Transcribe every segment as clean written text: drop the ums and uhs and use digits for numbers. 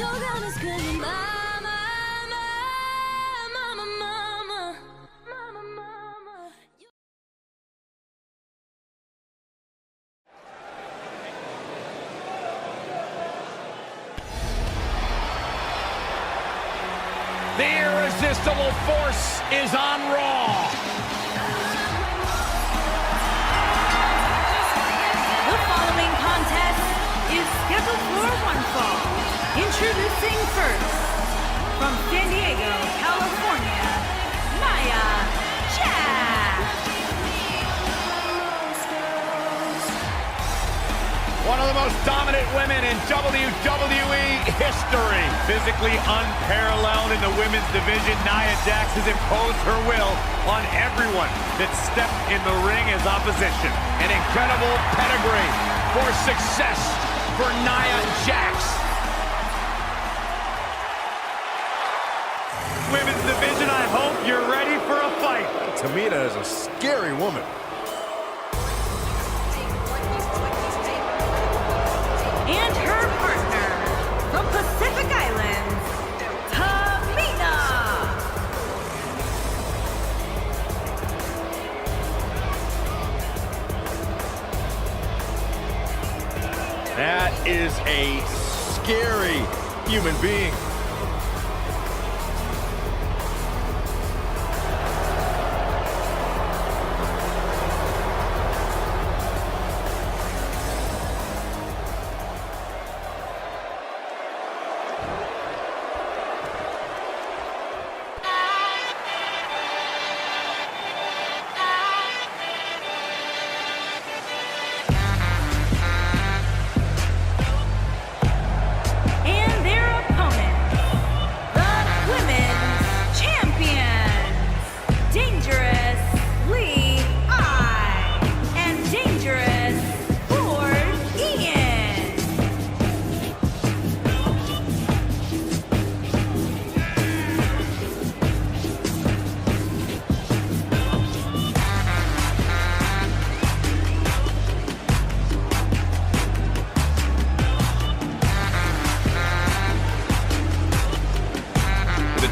You're gonna scream, mama, mama, mama, mama, mama. The irresistible force is on Raw. The following contest is scheduled for one fall. Introducing first, from San Diego, California, Nia Jax. One of the most dominant women in WWE history. Physically unparalleled in the women's division, Nia Jax has imposed her will on everyone that stepped in the ring as opposition. An incredible pedigree for success for Nia Jax. Women's division, I hope you're ready for a fight. Tamina is a scary woman. And her partner, from Pacific Islands, Tamina. That is a scary human being.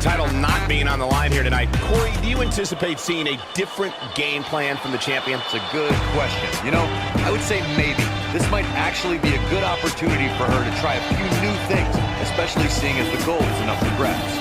Title not being on the line here tonight. Corey, do you anticipate seeing a different game plan from the champion? It's a good question. You know, I would say maybe. This might actually be a good opportunity for her to try a few new things, especially seeing as the gold isn't up for grabs.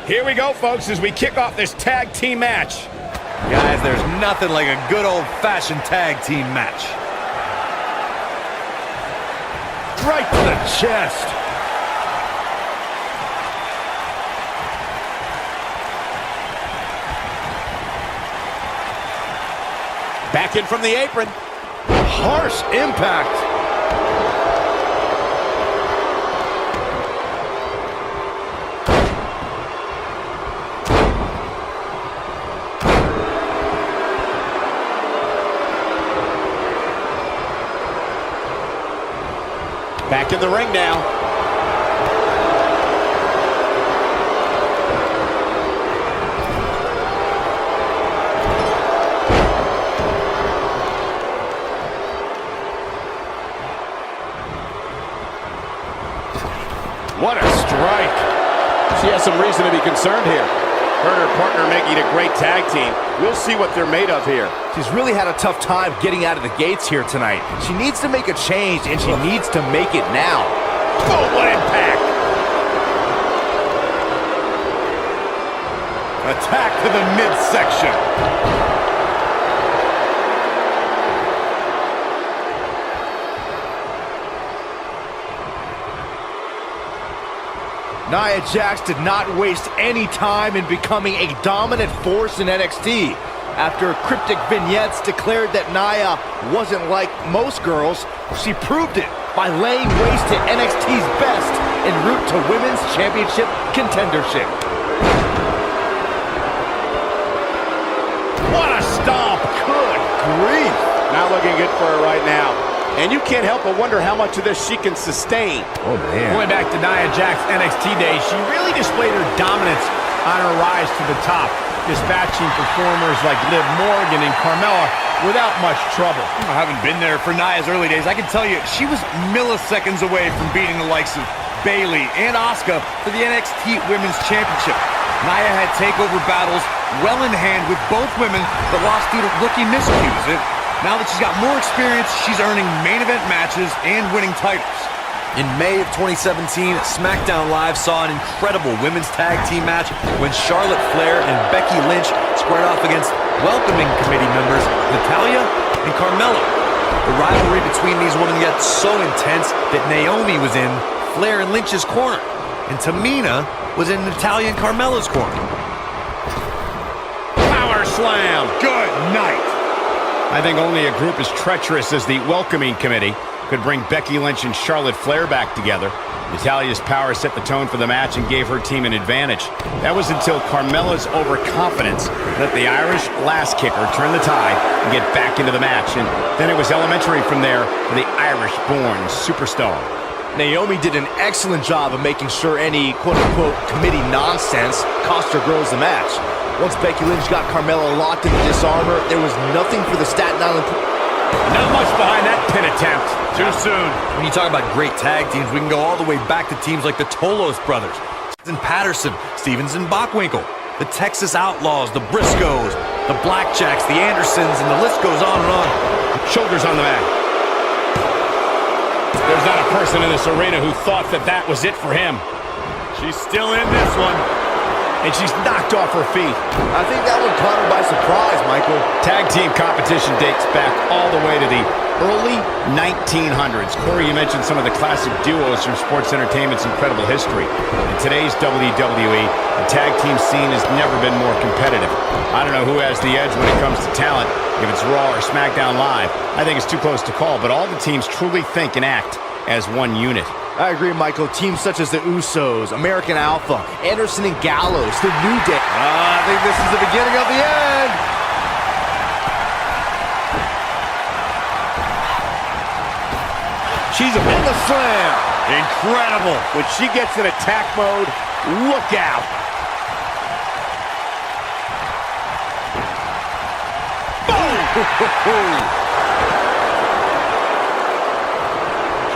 Here we go, folks, as we kick off this tag team match. Guys, there's nothing like a good old-fashioned tag team match. Right to the chest. Back in from the apron. Harsh impact. Back in the ring now. What a strike. She has some reason to be concerned here. Her and her partner making a great tag team. We'll see what they're made of here. She's really had a tough time getting out of the gates here tonight. She needs to make a change, and she needs to make it now. Oh, what impact! Attack to the midsection. Nia Jax did not waste any time in becoming a dominant force in NXT. After cryptic vignettes declared that Nia wasn't like most girls, she proved it by laying waste to NXT's best en route to Women's Championship contendership. What a stomp! Good grief! Not looking good for her right now. And you can't help but wonder how much of this she can sustain. Oh, man. Going back to Nia Jax's NXT days, she really displayed her dominance on her rise to the top, dispatching performers like Liv Morgan and Carmella without much trouble. I haven't been there for Nia's early days. I can tell you, she was milliseconds away from beating the likes of Bayley and Asuka for the NXT Women's Championship. Nia had takeover battles well in hand with both women, but lost due to rookie miscues. Now that she's got more experience, she's earning main event matches and winning titles. In May of 2017, SmackDown Live saw an incredible women's tag team match when Charlotte Flair and Becky Lynch squared off against welcoming committee members Natalya and Carmella. The rivalry between these women got so intense that Naomi was in Flair and Lynch's corner, and Tamina was in Natalya and Carmella's corner. Power slam! Good night! I think only a group as treacherous as the welcoming committee could bring Becky Lynch and Charlotte Flair back together. Natalia's power set the tone for the match and gave her team an advantage. That was until Carmella's overconfidence let the Irish lass kicker turn the tide and get back into the match. And then it was elementary from there for the Irish-born superstar. Naomi did an excellent job of making sure any quote-unquote committee nonsense cost her girls the match. Once Becky Lynch got Carmella locked in the disarmor, there was nothing for the Staten Island... Not much behind that pin attempt. Too soon. When you talk about great tag teams, we can go all the way back to teams like the Tolos brothers, and Patterson, Stevens and Bockwinkel, the Texas Outlaws, the Briscoes, the Blackjacks, the Andersons, and the list goes on and on. Shoulders on the mat. There's not a person in this arena who thought that that was it for him. She's still in this one. And she's knocked off her feet. I think that one caught her by surprise, Michael. Tag team competition dates back all the way to the early 1900s. Corey, you mentioned some of the classic duos from sports entertainment's incredible history. In today's WWE, the tag team scene has never been more competitive. I don't know who has the edge when it comes to talent, if it's Raw or SmackDown Live. I think it's too close to call, but all the teams truly think and act as one unit. I agree, Michael. Teams such as the Usos, American Alpha, Anderson and Gallows, the New Day. I think this is the beginning of the end. She's a And the slam. incredible. When she gets in attack mode, look out. Boom!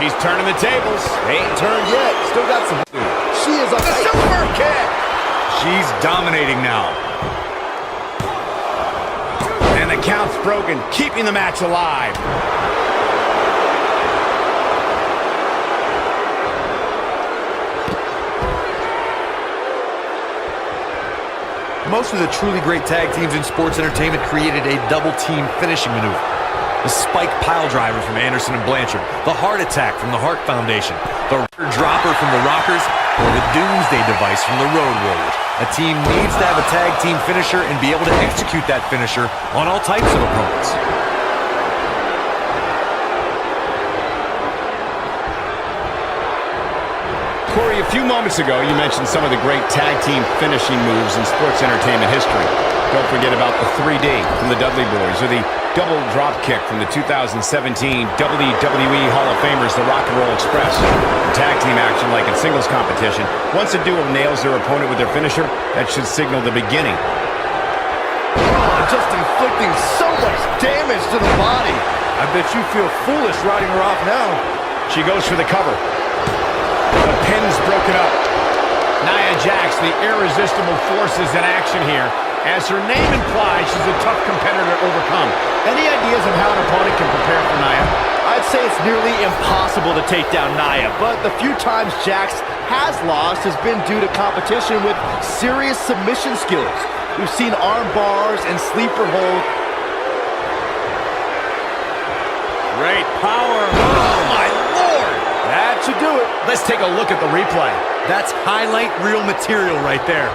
She's turning the tables. Ain't turned yet. Still got some... She is a Super kick. She's dominating now. And the count's broken, keeping the match alive. Most of the truly great tag teams in sports entertainment created a double-team finishing maneuver. The spike pile driver from Anderson and Blanchard, the heart attack from the Hart Foundation, the dropper from the Rockers, or the Doomsday device from the Road Warriors. A team needs to have a tag team finisher and be able to execute that finisher on all types of opponents. Corey, a few moments ago, you mentioned some of the great tag team finishing moves in sports entertainment history. Don't forget about the 3D from the Dudley Boys, or the double drop kick from the 2017 WWE Hall of Famers, the Rock and Roll Express. In tag team action, like in singles competition, once a duo nails their opponent with their finisher, that should signal the beginning. just inflicting so much damage to the body. I bet you feel foolish riding her off now. She goes for the cover. The pin's broken up. Nia Jax, the irresistible force, is in action here. As her name implies, she's a tough competitor to overcome. Any ideas of how an opponent can prepare for Nia? I'd say it's nearly impossible to take down Nia, but the few times Jax has lost has been due to competition with serious submission skills. We've seen arm bars and sleeper hold. Great power. Oh, my Lord. That should do it. Let's take a look at the replay. That's highlight reel material right there.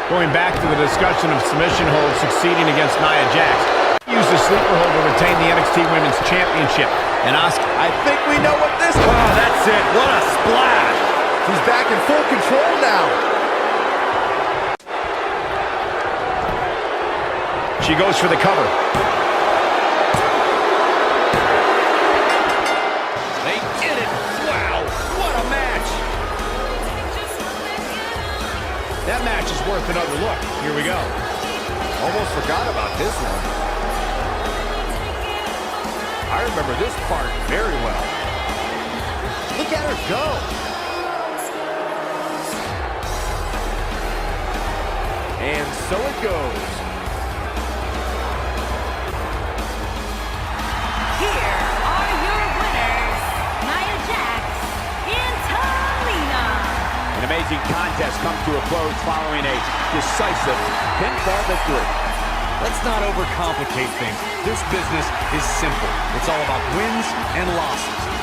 Going back to the discussion of submission holds succeeding against Nia Jax. Use the sleeper hold to retain the NXT Women's Championship. And Asuka, I think we know what this... Oh, that's it. What a splash. She's back in full control now. She goes for the cover. They did it. Wow, what a match. That match is worth another look. Here we go. Almost forgot about this one. I remember this part very well. Look at her go. And so it goes. Here are your winners, Nia Jax and Tamina. An amazing contest comes to a close following a decisive pinfall victory. Let's not overcomplicate things. This business is simple. It's all about wins and losses.